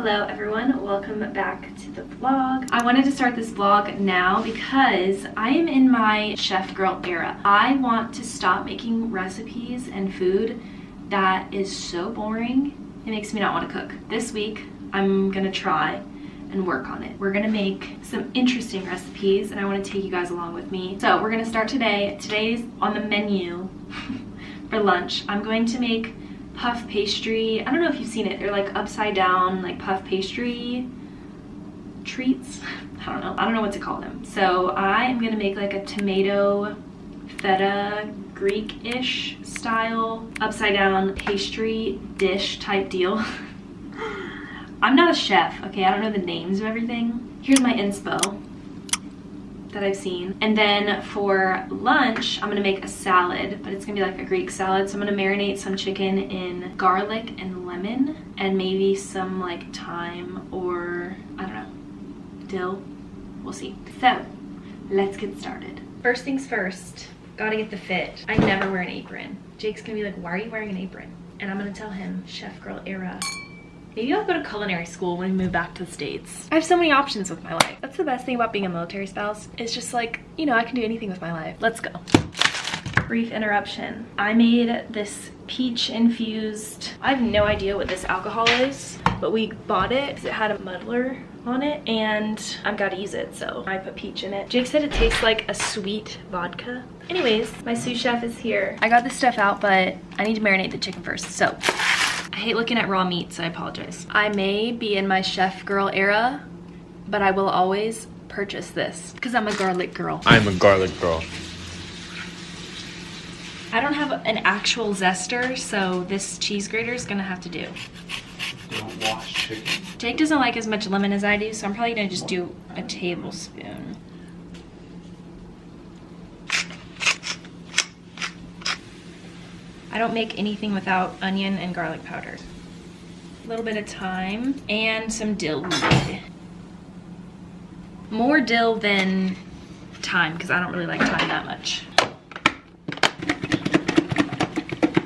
Hello everyone, welcome back to the vlog. I wanted to start this vlog now because I am in my chef girl era. I want to stop making recipes and food that is so boring, it makes me not want to cook. This week, I'm gonna try and work on it. We're gonna make some interesting recipes and I want to take you guys along with me. So we're gonna start today. Today's on the menu for lunch. I'm going to make puff pastry. I don't know if you've seen it. They're like upside down, like puff pastry treats. I don't know what to call them. So I am gonna make like a tomato feta Greek-ish style upside down pastry dish type deal. I'm not a chef, okay? I don't know the names of everything. Here's my inspo that I've seen. And then for lunch, I'm gonna make a salad, but it's gonna be like a Greek salad. So I'm gonna marinate some chicken in garlic and lemon and maybe some like thyme or, I don't know, dill. We'll see. So let's get started. First things first, gotta get the fit. I never wear an apron. Jake's gonna be like, why are you wearing an apron? And I'm gonna tell him, chef girl era. Maybe I'll go to culinary school when we move back to the States. I have so many options with my life. That's the best thing about being a military spouse. It's just like, you know, I can do anything with my life. Let's go. Brief interruption. I made this peach infused, I have no idea what this alcohol is, but we bought it because it had a muddler on it and I've got to use it, so I put peach in it. Jake said it tastes like a sweet vodka. Anyways, my sous chef is here. I got this stuff out, but I need to marinate the chicken first, so. I hate looking at raw meat, so I apologize. I may be in my chef girl era, but I will always purchase this because I'm a garlic girl. I'm a garlic girl. I don't have an actual zester, so this cheese grater is gonna have to do. Don't wash chicken. Jake doesn't like as much lemon as I do, so I'm probably gonna just do a tablespoon. I don't make anything without onion and garlic powder. A little bit of thyme and some dill weed. More dill than thyme because I don't really like thyme that much.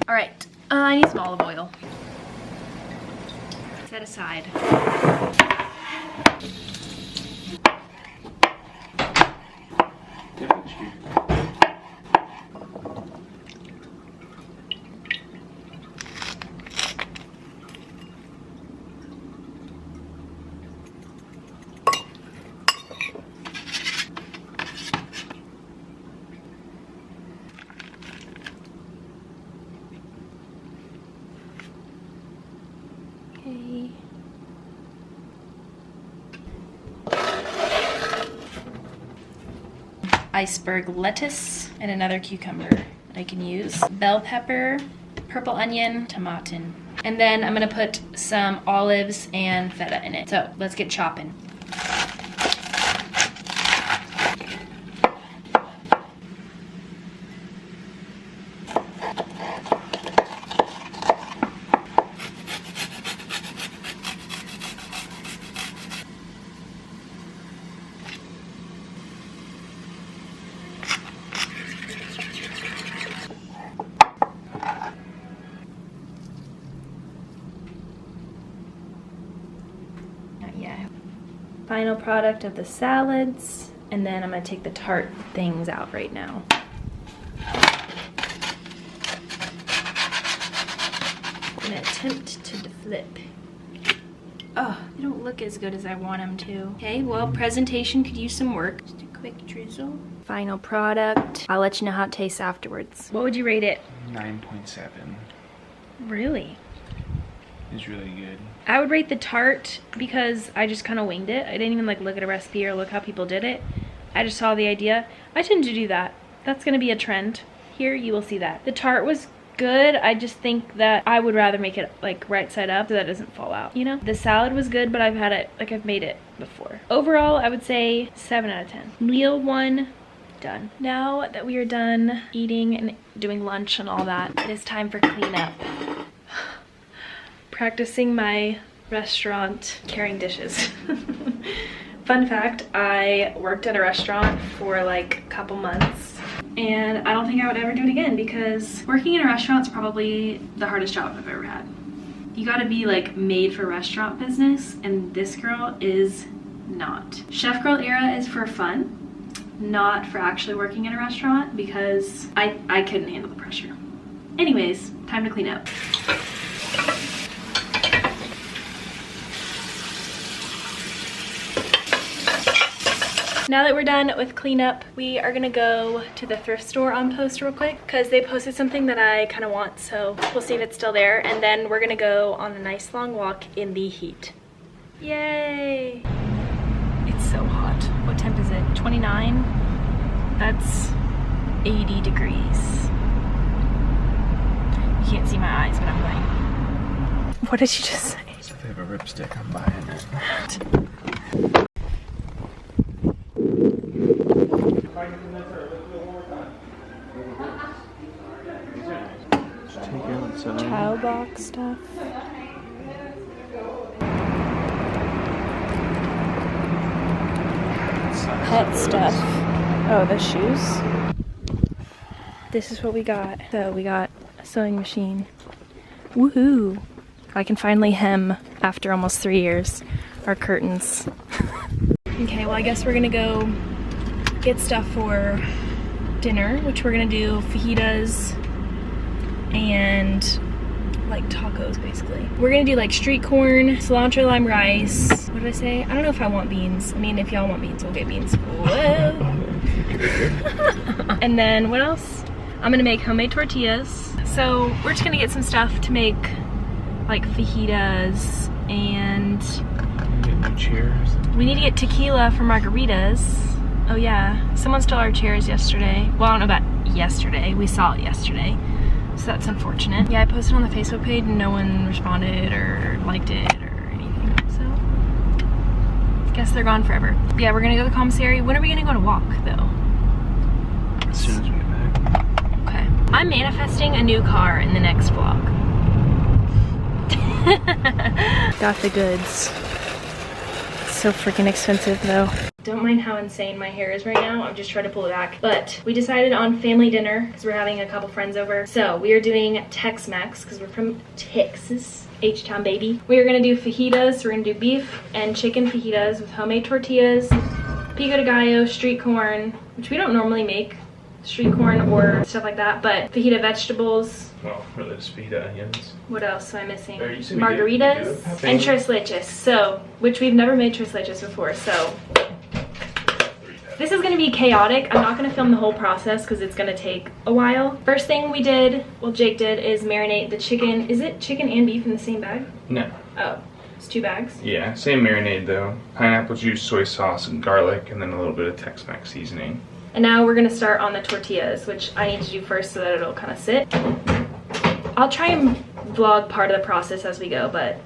All right, I need some olive oil. Set aside. Iceberg lettuce and another cucumber that I can use. Bell pepper, purple onion, tomato. And then I'm gonna put some olives and feta in it. So let's get chopping. Final product of the salads, and then I'm gonna take the tart things out right now. I'm gonna attempt to flip. Oh, they don't look as good as I want them to. Okay, well, presentation could use some work. Just a quick drizzle. Final product. I'll let you know how it tastes afterwards. What would you rate it? 9.7. Really? It's really good. I would rate the tart because I just kind of winged it. I didn't even like look at a recipe or look how people did it. I just saw the idea. I tend to do that. That's gonna be a trend. Here you will see that. The tart was good. I just think that I would rather make it like right side up so that it doesn't fall out, you know? The salad was good, but I've had it, like I've made it before. Overall, I would say 7 out of 10. Meal 1, done. Now that we are done eating and doing lunch and all that, it is time for cleanup. Practicing my restaurant carrying dishes. Fun fact, I worked at a restaurant for like a couple months and I don't think I would ever do it again because working in a restaurant is probably the hardest job I've ever had. You gotta be like made for restaurant business, and this girl is not. Chef Girl era is for fun, not for actually working in a restaurant, because I couldn't handle the pressure. Anyways, time to clean up. Now that we're done with cleanup, we are gonna go to the thrift store on Post real quick because they posted something that I kind of want, so we'll see if it's still there. And then we're gonna go on a nice long walk in the heat. Yay! It's so hot. What temp is it? 29? That's 80 degrees. You can't see my eyes, but I'm going. What did you just say? It's if they have a ripstick, I'm buying it. Child box stuff. Pet stuff. Oh, the shoes. This is what we got. So we got a sewing machine. Woohoo! I can finally hem, after almost 3 years, our curtains. Okay, well I guess we're gonna go get stuff for dinner, which we're gonna do fajitas and like tacos basically. We're gonna do like street corn, cilantro lime rice. What did I say? I don't know if I want beans. I mean, if y'all want beans, we'll get beans. Whoa. And then what else? I'm gonna make homemade tortillas. So we're just gonna get some stuff to make like fajitas, and Get new chairs. we need to get tequila for margaritas. Oh yeah, someone stole our chairs yesterday. Well, I don't know about yesterday. We saw it yesterday. So that's unfortunate. Yeah, I posted on the Facebook page and no one responded or liked it or anything. So, guess they're gone forever. Yeah, we're gonna go to the commissary. When are we gonna go to walk though? As soon as we get back. Okay. I'm manifesting a new car in the next vlog. Got the goods. So freaking expensive though. Don't mind how insane my hair is right now. I'm just trying to pull it back. But we decided on family dinner because we're having a couple friends over. So we are doing Tex-Mex because we're from Texas, H-Town baby. We are gonna do fajitas. We're gonna do beef and chicken fajitas with homemade tortillas, pico de gallo, street corn, which we don't normally make street corn or stuff like that, but fajita vegetables. Well, really just fajita onions. What else am I missing? You said we Margaritas did and tres leches. So, which we've never made tres leches before, so. This is gonna be chaotic. I'm not gonna film the whole process because it's gonna take a while. First thing we did, well Jake did, is marinate the chicken. Is it chicken and beef in the same bag? No. Oh, it's 2 bags? Yeah, same marinade though. Pineapple juice, soy sauce, and garlic, and then a little bit of Tex-Mex seasoning. And now we're gonna start on the tortillas, which I need to do first so that it'll kind of sit. I'll try and vlog part of the process as we go, but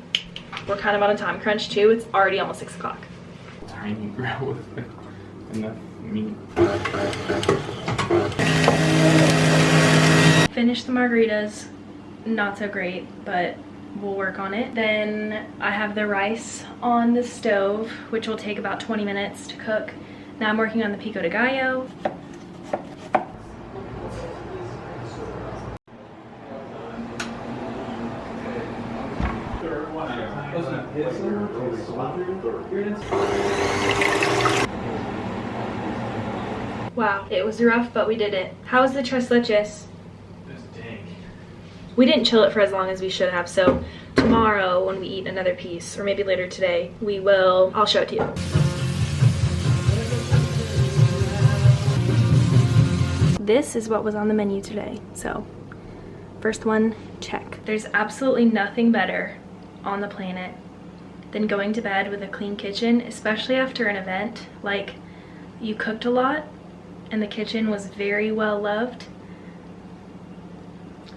we're kind of on a time crunch too. It's already almost 6 o'clock. Tiny grill with enough meat. Finished the margaritas. Not so great, but we'll work on it. Then I have the rice on the stove, which will take about 20 minutes to cook. Now I'm working on the pico de gallo. Wow, it was rough, but we did it. How was the tres leches? It's dank. We didn't chill it for as long as we should have, so tomorrow when we eat another piece, or maybe later today, I'll show it to you. This is what was on the menu today, so first one, check. There's absolutely nothing better on the planet than going to bed with a clean kitchen, especially after an event. Like, you cooked a lot and the kitchen was very well loved.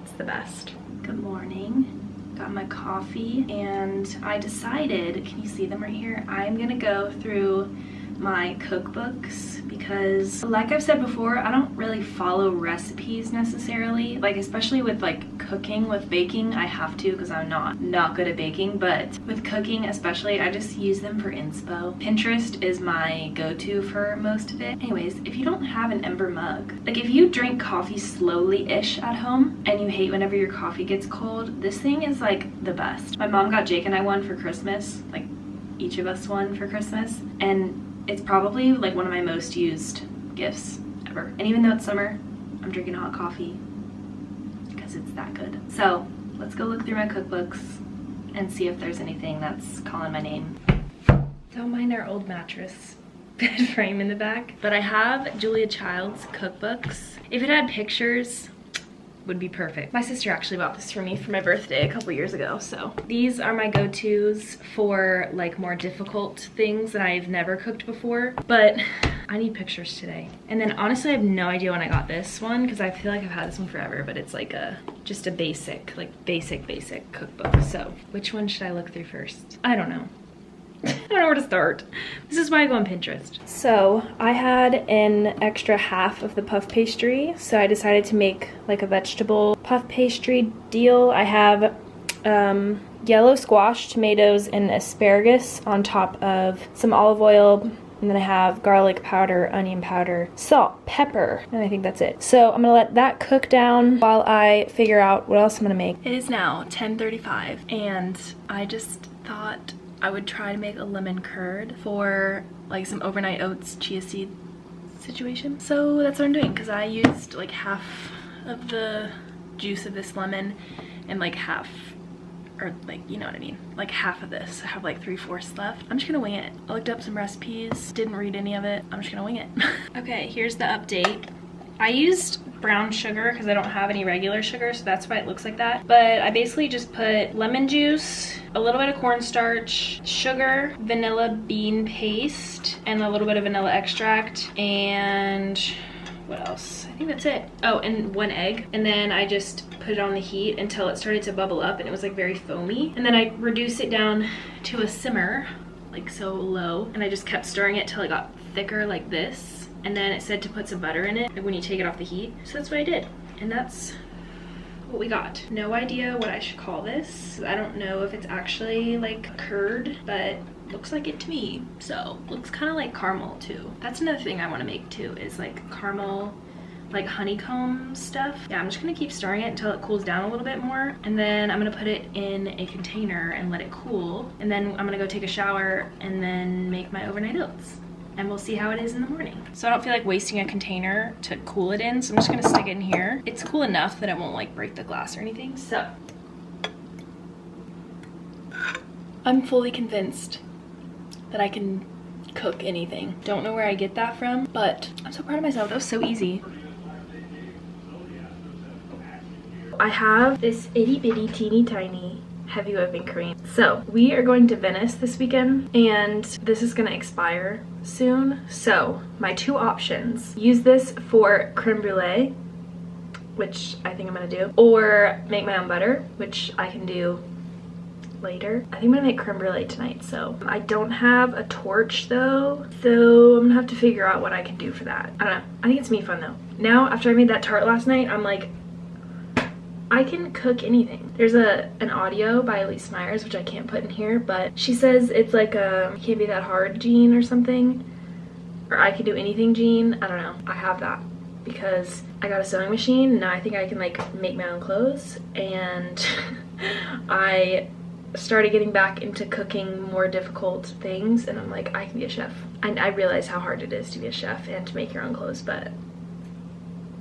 It's the best. Good morning. Got my coffee and I decided, can you see them right here? I'm gonna go through my cookbooks because, like I've said before, I don't really follow recipes necessarily, like especially with like cooking. With baking, I have to because I'm not good at baking, but with cooking especially, I just use them for inspo. Pinterest is my go-to for most of it. Anyways, if you don't have an Ember mug, like if you drink coffee slowly-ish at home and you hate whenever your coffee gets cold, this thing is like the best. My mom got Jake and I one for Christmas, like each of us one for Christmas, and it's probably like one of my most used gifts ever. And even though it's summer, I'm drinking hot coffee because it's that good. So let's go look through my cookbooks and see if there's anything that's calling my name. Don't mind our old mattress bed frame in the back, but I have Julia Child's cookbooks. If it had pictures, would be perfect. My sister actually bought this for me for my birthday a couple years ago, so. These are my go-tos for like more difficult things that I've never cooked before, but I need pictures today. And then honestly, I have no idea when I got this one because I feel like I've had this one forever, but it's like just a basic cookbook. So which one should I look through first? I don't know. I don't know where to start. This is why I go on Pinterest. So I had an extra half of the puff pastry, so I decided to make like a vegetable puff pastry deal. I have yellow squash, tomatoes, and asparagus on top of some olive oil, and then I have garlic powder, onion powder, salt, pepper, and I think that's it. So I'm gonna let that cook down while I figure out what else I'm gonna make. It is now 10:35, and I just thought I would try to make a lemon curd for like some overnight oats chia seed situation. So that's what I'm doing, because I used like half of the juice of this lemon and like half, or like, you know what I mean, like half of this. I have like 3/4 left. I'm just gonna wing it. I looked up some recipes, didn't read any of it. I'm just gonna wing it. Okay, here's the update. I used brown sugar because I don't have any regular sugar, so that's why it looks like that. But I basically just put lemon juice, a little bit of cornstarch, sugar, vanilla bean paste, and a little bit of vanilla extract, and what else? I think that's it. Oh, and 1 egg. And then I just put it on the heat until it started to bubble up and it was like very foamy. And then I reduced it down to a simmer, like so low, and I just kept stirring it till it got thicker like this. And then it said to put some butter in it, like when you take it off the heat. So that's what I did. And that's what we got. No idea what I should call this. I don't know if it's actually like curd, but looks like it to me. So looks kind of like caramel too. That's another thing I want to make too, is like caramel, like honeycomb stuff. Yeah, I'm just gonna keep stirring it until it cools down a little bit more. And then I'm gonna put it in a container and let it cool. And then I'm gonna go take a shower and then make my overnight oats. And we'll see how it is in the morning. So I don't feel like wasting a container to cool it in, so I'm just gonna stick it in here. It's cool enough that it won't like break the glass or anything, so. I'm fully convinced that I can cook anything. Don't know where I get that from, but I'm so proud of myself. That was so easy. I have this itty bitty teeny tiny heavy whipping cream. So we are going to Venice this weekend and this is gonna expire soon. So my two options, use this for creme brulee, which I think I'm gonna do, or make my own butter, which I can do later. I think I'm gonna make creme brulee tonight. So I don't have a torch though, so I'm gonna have to figure out what I can do for that. I don't know. I think it's me fun though. Now after I made that tart last night, I'm like, I can cook anything. There's an audio by Elise Myers, which I can't put in here, but she says it's like a can't be that hard gene or something, or I can do anything gene. I don't know. I have that because I got a sewing machine and now I think I can like make my own clothes, and I started getting back into cooking more difficult things and I'm like, I can be a chef. And I realize how hard it is to be a chef and to make your own clothes, but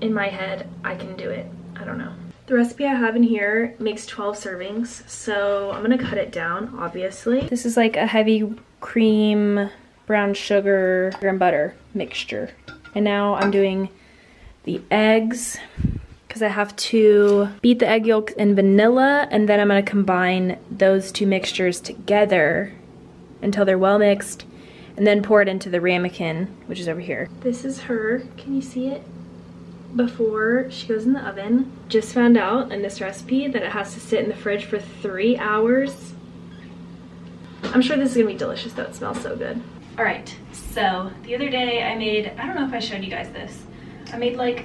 in my head I can do it. I don't know. The recipe I have in here makes 12 servings, so I'm gonna cut it down, obviously. This is like a heavy cream, brown sugar, and butter mixture. And now I'm doing the eggs, because I have to beat the egg yolks in vanilla, and then I'm gonna combine those two mixtures together until they're well mixed, and then pour it into the ramekin, which is over here. This is her, can you see it? Before she goes in the oven. Just found out in this recipe that it has to sit in the fridge for 3 hours. I'm sure this is gonna be delicious though, it smells so good. All right, so the other day I made, I don't know if I showed you guys this, I made like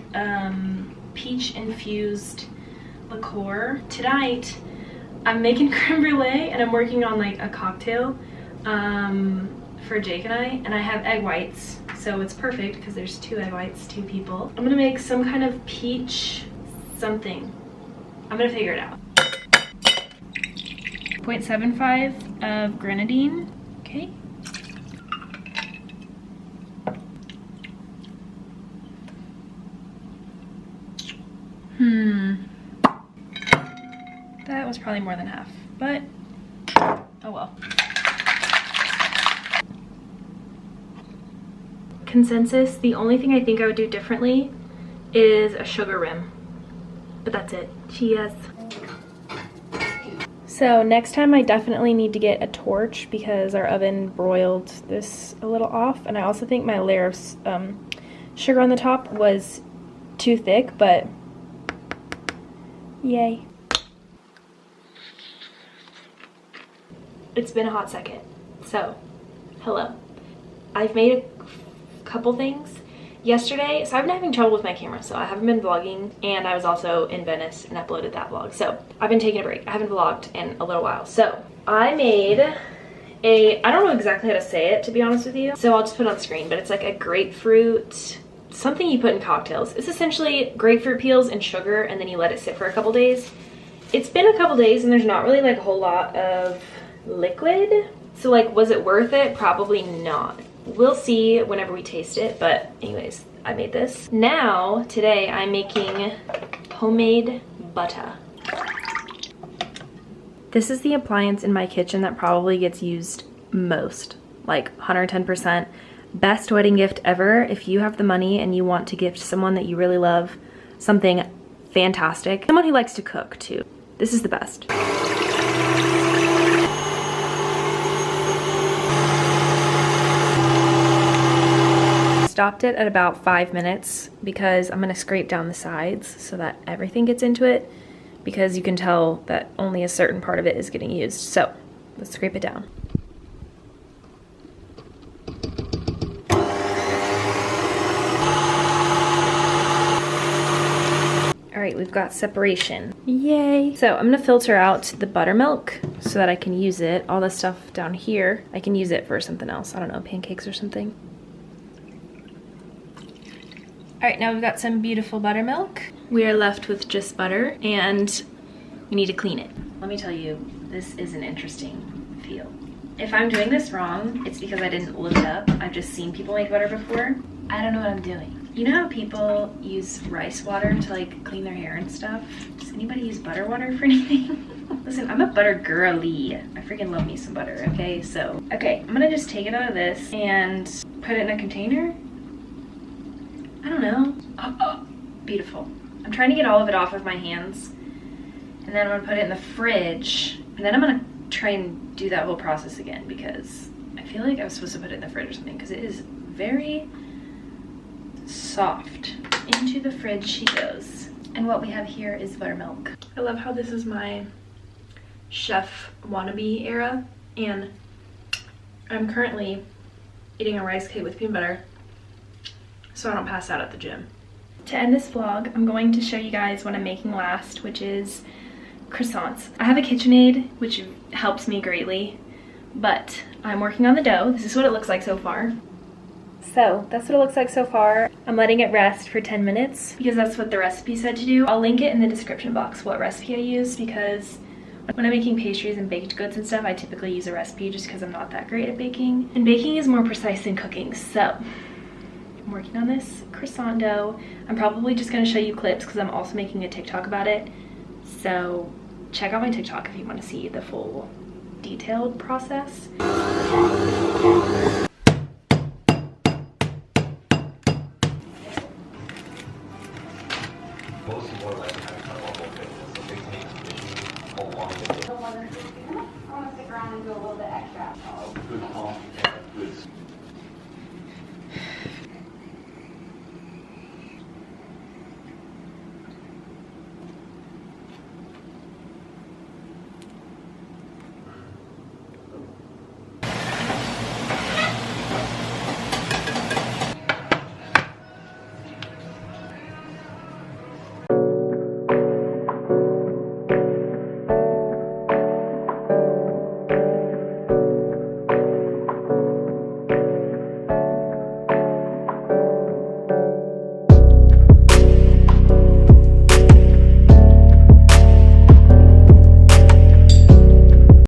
peach infused liqueur. Tonight, I'm making creme brulee and I'm working on like a cocktail for Jake and I have egg whites. So it's perfect because there's 2 egg whites, 2 people. I'm gonna make some kind of peach something. I'm gonna figure it out. 0.75 of grenadine, okay. That was probably more than half, but oh well. Consensus, the only thing I think I would do differently is a sugar rim, but that's it. Cheers. So next time I definitely need to get a torch because our oven broiled this a little off, and I also think my layer of sugar on the top was too thick, but yay. It's been a hot second, so hello. I've made a couple things yesterday, so I've been having trouble with my camera, so I haven't been vlogging, and I was also in Venice and uploaded that vlog, so I've been taking a break. I haven't vlogged in a little while. So I made I don't know exactly how to say it, to be honest with you, so I'll just put it on the screen, but it's like a grapefruit, something you put in cocktails. It's essentially grapefruit peels and sugar, and then you let it sit for a couple days. It's been a couple days and there's not really like a whole lot of liquid, so like, was it worth it? Probably not. We'll see whenever we taste it, but anyways, I made this. Now, today I'm making homemade butter. This is the appliance in my kitchen that probably gets used most, like 110%. Best wedding gift ever. If you have the money and you want to gift someone that you really love something fantastic, someone who likes to cook too, this is the best. Stopped it at about 5 minutes because I'm gonna scrape down the sides so that everything gets into it, because you can tell that only a certain part of it is getting used. So let's scrape it down. All right, we've got separation. Yay. So I'm gonna filter out the buttermilk so that I can use it. All this stuff down here, I can use it for something else. I don't know, pancakes or something. All right, now we've got some beautiful buttermilk. We are left with just butter, and we need to clean it. Let me tell you, this is an interesting feel. If I'm doing this wrong, it's because I didn't look it up. I've just seen people make butter before. I don't know what I'm doing. You know how people use rice water to like clean their hair and stuff? Does anybody use butter water for anything? Listen, I'm a butter girly. I freaking love me some butter, okay? So, okay, I'm gonna just take it out of this and put it in a container. I don't know. Oh, beautiful. I'm trying to get all of it off of my hands, and then I'm gonna put it in the fridge, and then I'm gonna try and do that whole process again, because I feel like I was supposed to put it in the fridge or something, because it is very soft. Into the fridge she goes. And what we have here is buttermilk. I love how this is my chef wannabe era, and I'm currently eating a rice cake with peanut butter so I don't pass out at the gym. To end this vlog, I'm going to show you guys what I'm making last, which is croissants. I have a KitchenAid, which helps me greatly, but I'm working on the dough. This is what it looks like so far. So that's what it looks like so far. I'm letting it rest for 10 minutes because that's what the recipe said to do. I'll link it in the description box what recipe I use, because when I'm making pastries and baked goods and stuff, I typically use a recipe just because I'm not that great at baking. And baking is more precise than cooking, so I'm working on this croissant dough. I'm probably just gonna show you clips because I'm also making a TikTok about it. So check out my TikTok if you want to see the full detailed process.